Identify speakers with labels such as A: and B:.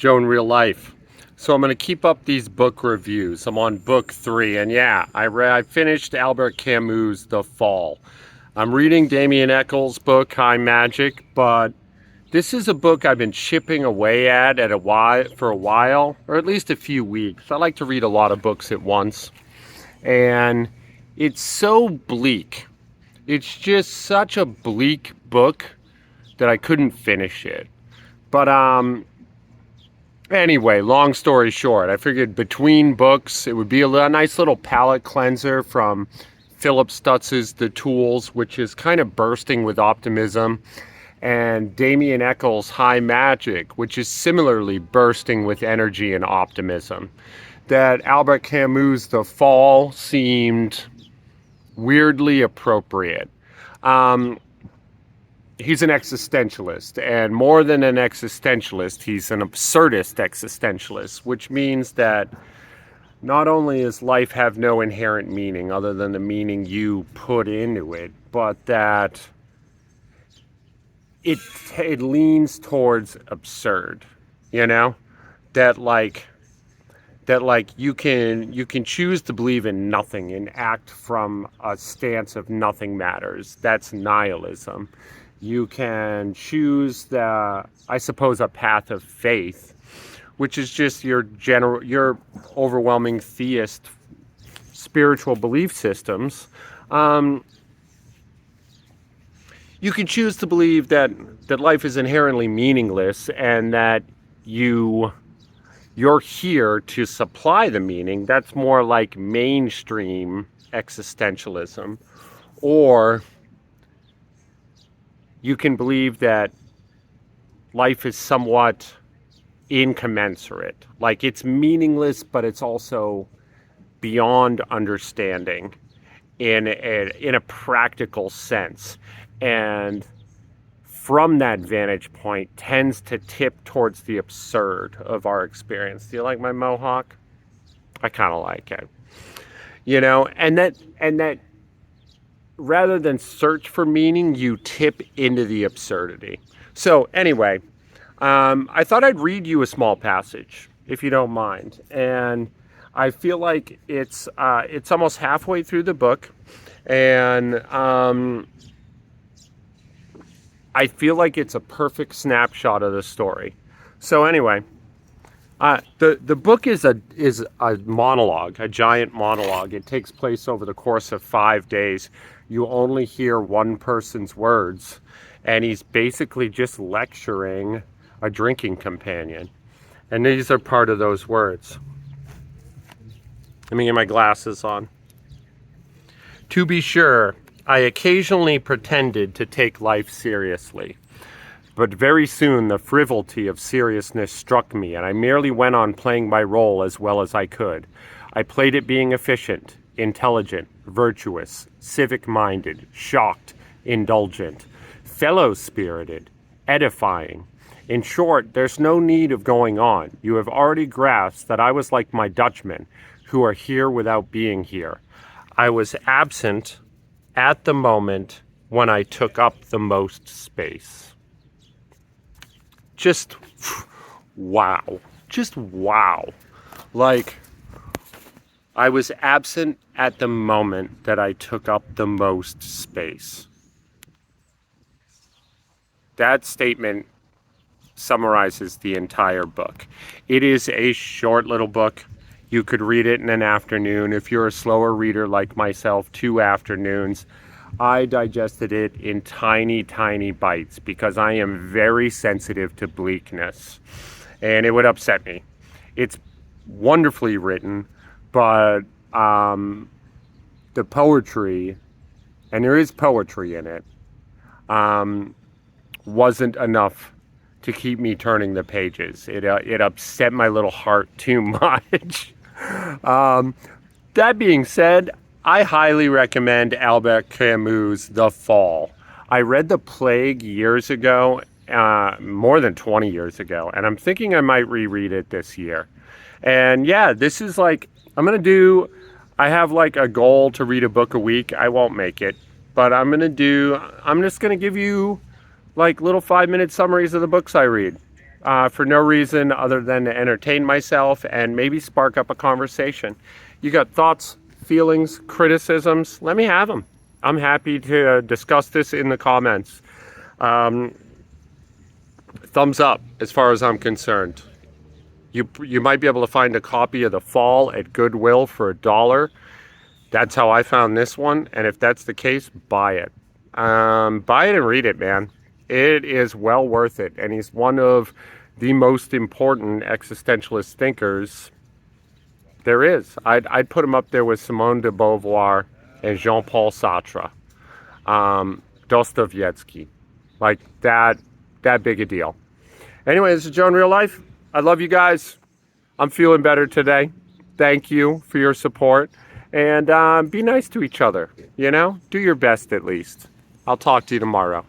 A: Joe in real life. So I'm going to keep up these book reviews. I'm on book 3, and yeah, I finished Albert Camus' The Fall. I'm reading Damien Eccles' book, High Magick, but this is a book I've been chipping away at for a while, or at least a few weeks. I like to read a lot of books at once, and it's so bleak. It's just such a bleak book that I couldn't finish it. But anyway, long story short, I figured between books it would be a nice little palate cleanser from Philip Stutz's The Tools, which is kind of bursting with optimism, and Damien Eccles' High Magick, which is similarly bursting with energy and optimism. That Albert Camus' The Fall seemed weirdly appropriate. He's an existentialist, and more than an existentialist, he's an absurdist existentialist, which means that not only does life have no inherent meaning other than the meaning you put into it, but that it leans towards absurd, you know? That you can choose to believe in nothing and act from a stance of nothing matters. That's nihilism. You can choose a path of faith, which is just your overwhelming theist spiritual belief systems. You can choose to believe that life is inherently meaningless and that you're here to supply the meaning. That's more like mainstream existentialism. Or you can believe that life is somewhat incommensurate. Like it's meaningless, but it's also beyond understanding in a practical sense. And from that vantage point tends to tip towards the absurd of our experience. Do you like my mohawk? I kind of like it. You know, and that rather than search for meaning, you tip into the absurdity. So anyway, I thought I'd read you a small passage, if you don't mind. And I feel like it's almost halfway through the book, and I feel like it's a perfect snapshot of the story. So anyway, the book is a monologue, a giant monologue. It takes place over the course of 5 days. You only hear one person's words, and he's basically just lecturing a drinking companion. And these are part of those words. Let me get my glasses on. To be sure, I occasionally pretended to take life seriously. But very soon the frivolity of seriousness struck me, and I merely went on playing my role as well as I could. I played it being efficient, intelligent, virtuous, civic-minded, shocked, indulgent, fellow-spirited, edifying. In short, there's no need of going on. You have already grasped that I was like my Dutchmen, who are here without being here. I was absent at the moment when I took up the most space. Just wow. Just wow. Like, I was absent at the moment that I took up the most space. That statement summarizes the entire book. It is a short little book. You could read it in an afternoon. If you're a slower reader like myself, 2 afternoons. I digested it in tiny, tiny bites because I am very sensitive to bleakness, and it would upset me. It's wonderfully written, but the poetry, and there is poetry in it, wasn't enough to keep me turning the pages. It upset my little heart too much. That being said, I highly recommend Albert Camus' The Fall. I read The Plague years ago, more than 20 years ago, and I'm thinking I might reread it this year. And yeah, this is like, I have like a goal to read a book a week. I won't make it, but I'm just going to give you like little 5-minute summaries of the books I read. for no reason other than to entertain myself and maybe spark up a conversation. You got thoughts, feelings, criticisms? Let me have them. I'm happy to discuss this in the comments. Thumbs up as far as I'm concerned. You might be able to find a copy of The Fall at Goodwill for $1. That's how I found this one, and if that's the case, buy it. Buy it and read it, man. It is well worth it, and he's one of the most important existentialist thinkers there is. I'd put him up there with Simone de Beauvoir and Jean-Paul Sartre, Dostoevsky, like that big a deal. Anyway, this is Joe in Real Life. I love you guys. I'm feeling better today. Thank you for your support. And be nice to each other, you know? Do your best at least. I'll talk to you tomorrow.